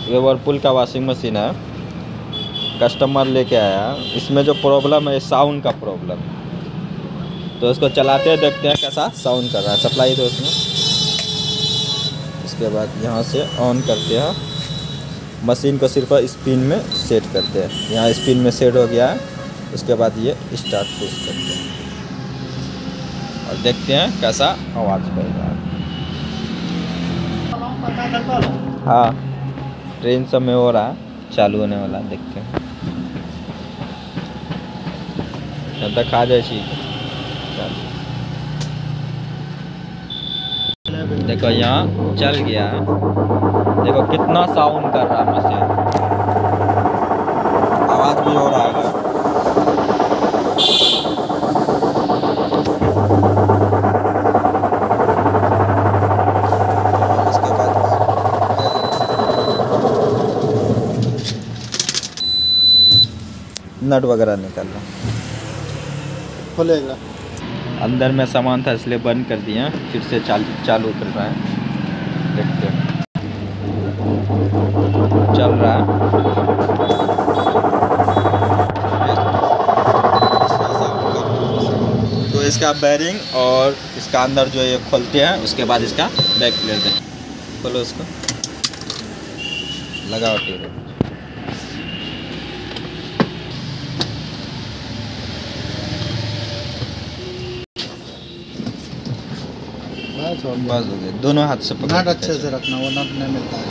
ये वर्लपूल का washing machine है, कस्टमर लेके आया। इसमें जो प्रॉब्लम है साउंड का प्रॉब्लम, तो इसको चलाते हैं, देखते हैं कैसा साउंड कर रहा है। सप्लाई दो उसमें। इसके बाद यहाँ से ऑन करते हैं, मशीन को सिर्फ स्पिन में सेट करते हैं। यहाँ स्पिन में सेट हो गया है। उसके बाद ये स्टार्ट पुश करते हैं और देखते हैं कैसा आवाज़ करेगा। हाँ, ट्रेन समय हो रहा है, चालू होने वाला, देखते हैं। जब तक खा जाए चीज। देखो यहाँ चल गया है, देखो कितना साउंड कर रहा है मशीन, आवाज़ भी हो रहा है। उसके बाद नट वगैरह निकल रहा, खोलेगा। अंदर में सामान था इसलिए बंद कर दिया, फिर से चालू कर रहा है। देखते हैं, चल रहा है। तो इसका बैरिंग और इसका अंदर जो ये खोलते हैं, उसके बाद इसका बैक प्लेट दें। खोलो इसको, लगाओ टेबल। बस हो गया। दोनों हाथ से पकड़, नट अच्छे से रखना, वो नट नहीं मिलता है।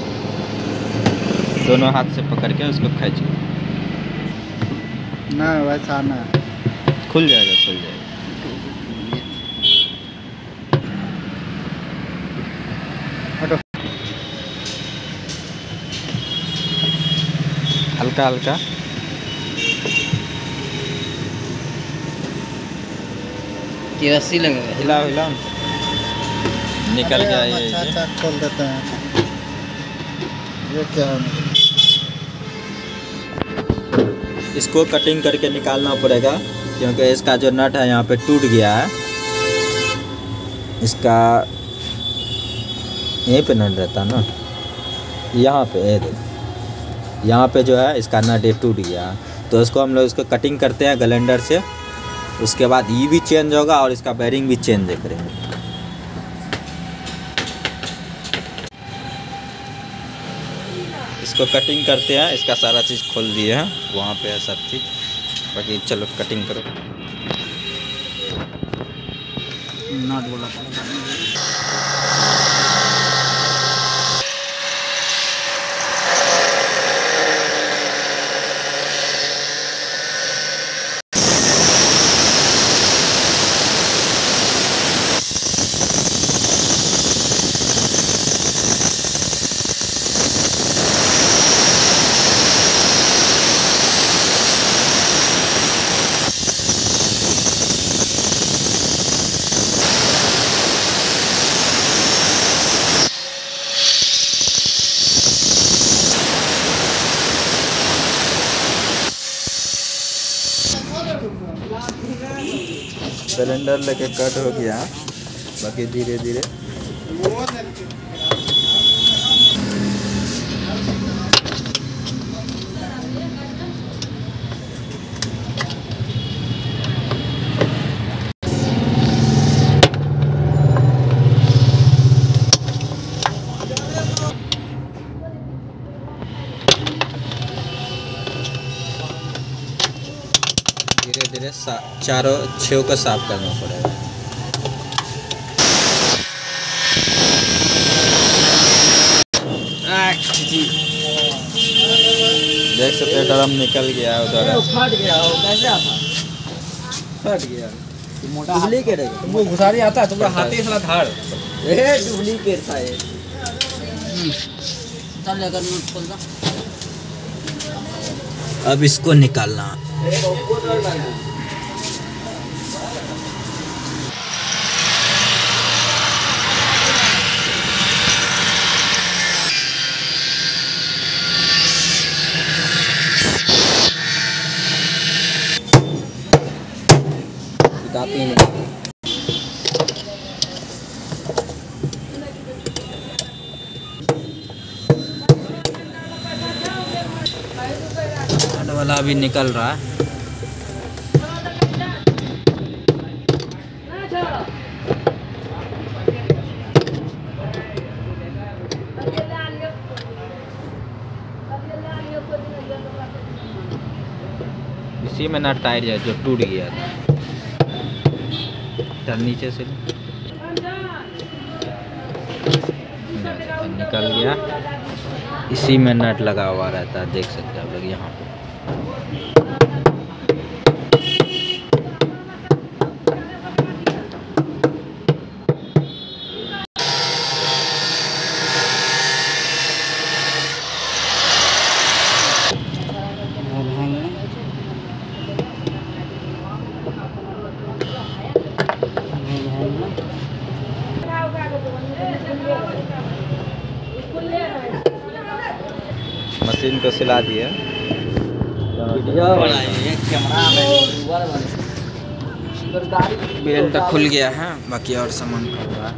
दोनों हाथ से पकड़ के उसको खींचिए। ना वैसा ना, खुल जाएगा, खुल जाएगा। हटो। हल्का हल्का केवासी लगा, हिलाओ हिलाओ, निकल गया ये। अच्छा खोल देते हैं। ये क्या है? इसको कटिंग करके निकालना पड़ेगा, क्योंकि इसका जो नट है यहाँ पे टूट गया है। इसका यहीं पे नट रहता ना, यहाँ पे यहाँ पे जो है इसका नट ये टूट गया है। तो इसको हम लोग इसको कटिंग करते हैं ग्राइंडर से। उसके बाद ये भी चेंज होगा और इसका बैरिंग भी चेंज करेंगे। इसको कटिंग करते हैं। इसका सारा चीज़ खोल दिए हैं, वहाँ पे है सब चीज़। बाकी चलो कटिंग करो। नट बोला सिलेंडर लेके कट हो गया, बाकी धीरे धीरे चारों छेव को साफ करना पड़ेगा। देख सकते हैं ड्रम निकल गया उधर, फट गया। हो कैसे आता? फट गया। मोटा डुप्लीकेट है, तुमको घुसारी आता है? तुम्हारा हाथी साला धाड़। डुप्लीकेट था ये। चल लेकर नोट खोल दो। अब इसको निकालना। काफी नहीं। वाला अभी निकल रहा है। इसी में ना टायर है जो टूट गया था, नीचे से निकल गया। इसी में नट लगा हुआ रहता है, देख सकते हैं आप लोग यहाँ पे। मशीन को सिला दिए, बेल्ट खुल गया है, बाकी और सामान खुल रहा है।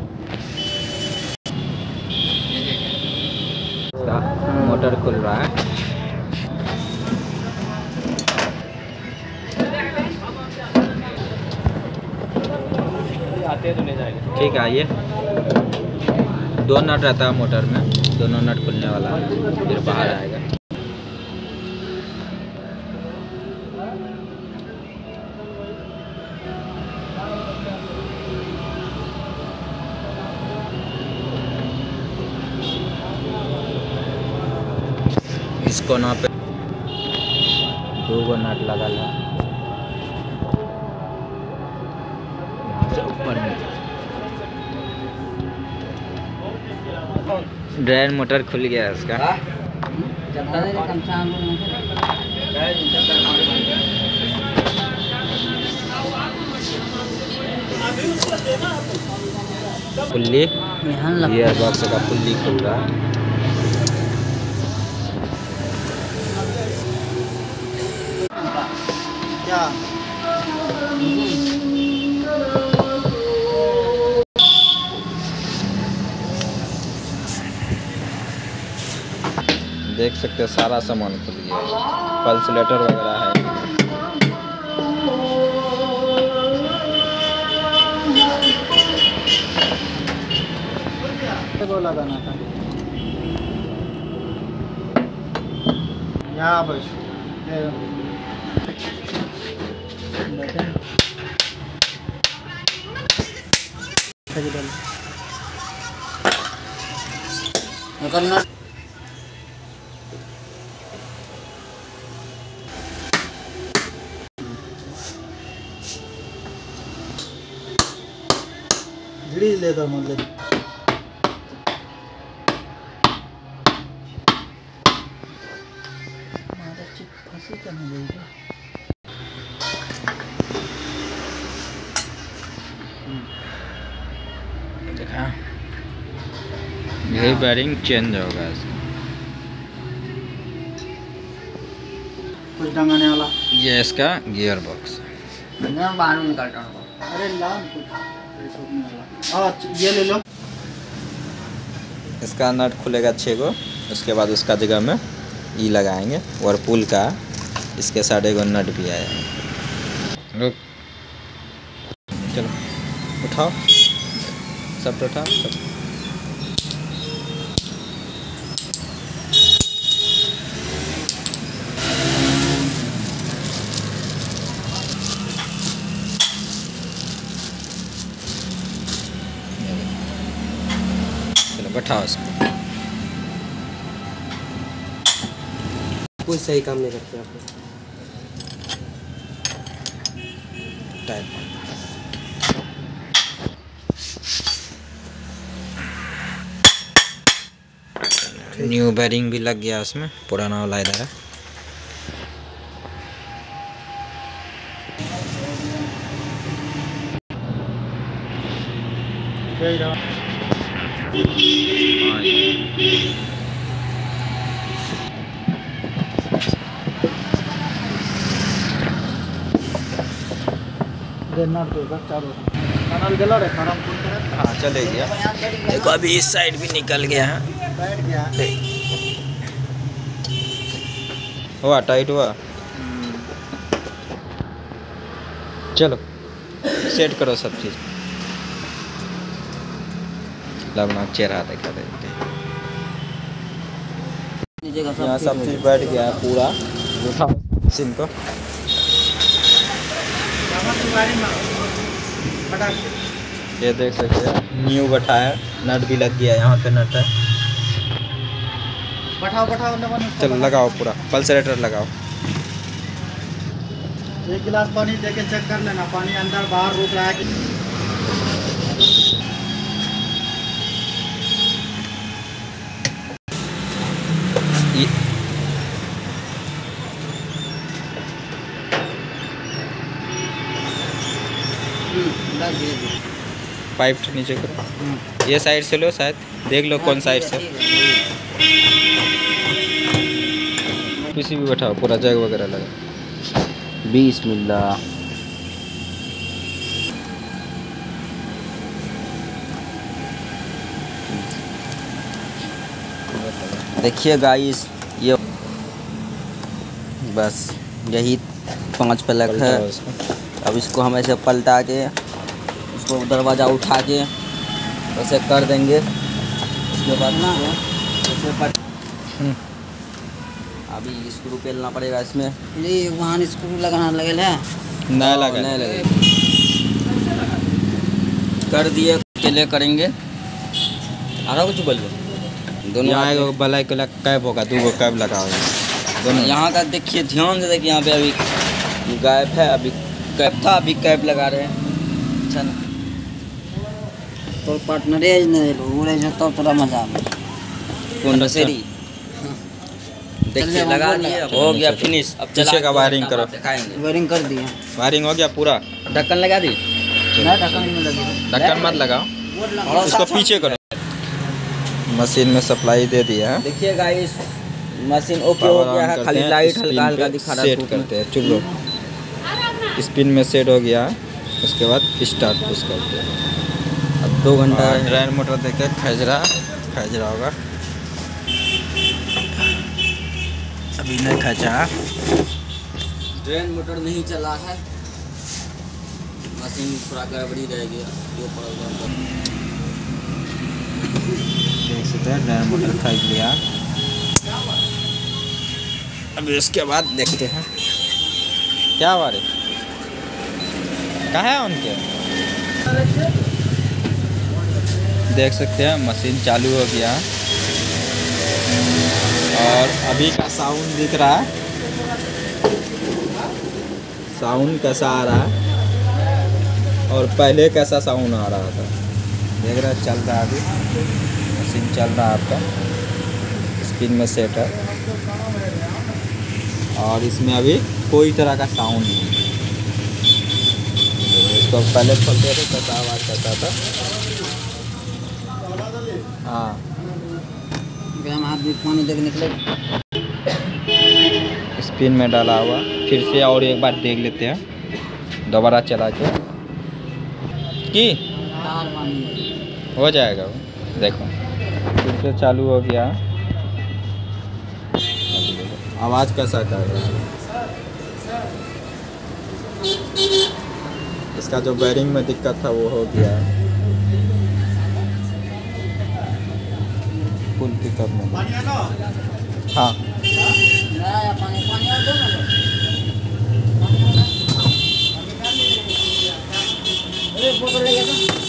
मोटर खुल रहा है। आते तो ले जाएगा। ठीक है, आइए। 2 नट रहता है मोटर में, दोनों नट खुलने वाला है, फिर बाहर आएगा। इस कोना पे 2 नट लगा है, यहाँ से ऊपर में। ड्रायर मोटर खुल गया है इसका। पुल्ली गियर बॉक्स का पुल्ली खुल रहा है। देख सकते हैं सारा सामान खुल गया, पल्सलेटर वगैरह है। वो लगाना था यहाँ बस। घड़ी लेकर मतलब फंसी तो नहीं गई। देखा, यही बेरिंग चेंज होगा इसका। कुछ टंगाने वाला ये इसका गियर बॉक्स। बाहर निकालता हूँ। अरे लाल कुछ ये ले लो। इसका नट खुलेगा 6 गो, उसके बाद उसका जगह में ई लगाएंगे वर्लपूल का। इसके साथ 1 नट भी आया। चलो उठाओ, सब उठाओ सब। चलो बैठाओ इसको। कोई सही काम नहीं करते आप लोग। न्यू बेरिंग भी लग गया उसमें, पुराना वाला इधर है। हाँ चले गया। देखो अभी इस साइड भी निकल गया है। हुआ टाइट हुआ। चलो सेट करो सब चीज़। अपना चेहरा दिखा देते हैं। यहाँ सब चीज़ बैठ गया है पूरा। उठाओ मशीन को। ये देख सकते हैं न्यू बैठा है, नट भी लग गया है, यहाँ पे नट है। चलो लगाओ पूरा पल्सरेटर लगाओ। एक गिलास पानी देके चेक कर लेना, पानी अंदर बाहर रुक रहा है कि पाइप नीचे करो। ये साइड से लो, शायद देख लो कौन साइड से। किसी भी बैठाओ, पूरा जग वगैरह लगा। बिस्मिल्लाह। देखिए गाइस, ये बस यही 5 प्लग है। अब इसको हम ऐसे पलटा के इसको दरवाज़ा उठा के ऐसे कर देंगे। उसके बाद ना अभी स्क्रू पेलना पड़ेगा इसमें। ये वहाँ स्क्रू लगाना लगेल है नया लगा, नया लगे कर दिए। अकेले करेंगे। आरा कुछ बोल दोनों यहाँ बलाई के कैप होगा, 2 कैप लगाओ दोनों। यहाँ का देखिए, ध्यान से देखिए, यहाँ पे अभी गायब है, अभी कैप था, अभी कैप लगा रहे हैं। अच्छा ना, तो पार्टनर है नहीं तो थोड़ा मजा आ। कौन बसेरी देखिए लगा दिए, हो गया फिनिश। अब पीछे का वायरिंग करो, दिखाएंगे। वायरिंग कर दिए, वायरिंग हो गया पूरा। ढक्कन लगा दी, ढक्कन मत लगाओ, इसको पीछे करो। मशीन में सप्लाई दे दिया है। देखिए गाइस, मशीन ओके हो गया है, खाली लाइट हल्का हल्का दिखा रहा है। सेट करते हैं, चलो स्पिन में सेट हो गया है। उसके बाद स्टार्ट पुश करते हैं। अब 2 घंटा ड्रायर मोटर देखे खींच रहा होगा। अभी नहीं खींचा, ड्रेन मोटर नहीं चला है, मशीन थोड़ा गड़बड़ी रहेगी। देख सकते हैं ड्रेन मोटर खींच लिया। अभी इसके बाद देखते हैं क्या हुआ रे, कहाँ है उनके। देख सकते हैं मशीन चालू हो गया और अभी का साउंड दिख रहा है। साउंड कैसा आ रहा है और पहले कैसा साउंड आ रहा था, देख रहा है। चल रहा है, अभी मशीन चल रहा है आपका, स्पिन में सेट है और इसमें अभी कोई तरह का साउंड नहीं है। इसको पहले खोलते थे कैसा आवाज़ करता था। हाँ, हाथ में पानी देख निकले। स्पिन में डाला हुआ, फिर से और एक बार देख लेते हैं दोबारा चला के कि हो जाएगा वो। देखो फिर से चालू हो गया। आवाज़ कैसा कर रहा है। इसका जो बेरिंग में दिक्कत था वो हो गया। फुल पिकअप में। हाँ, फोटो ले गया।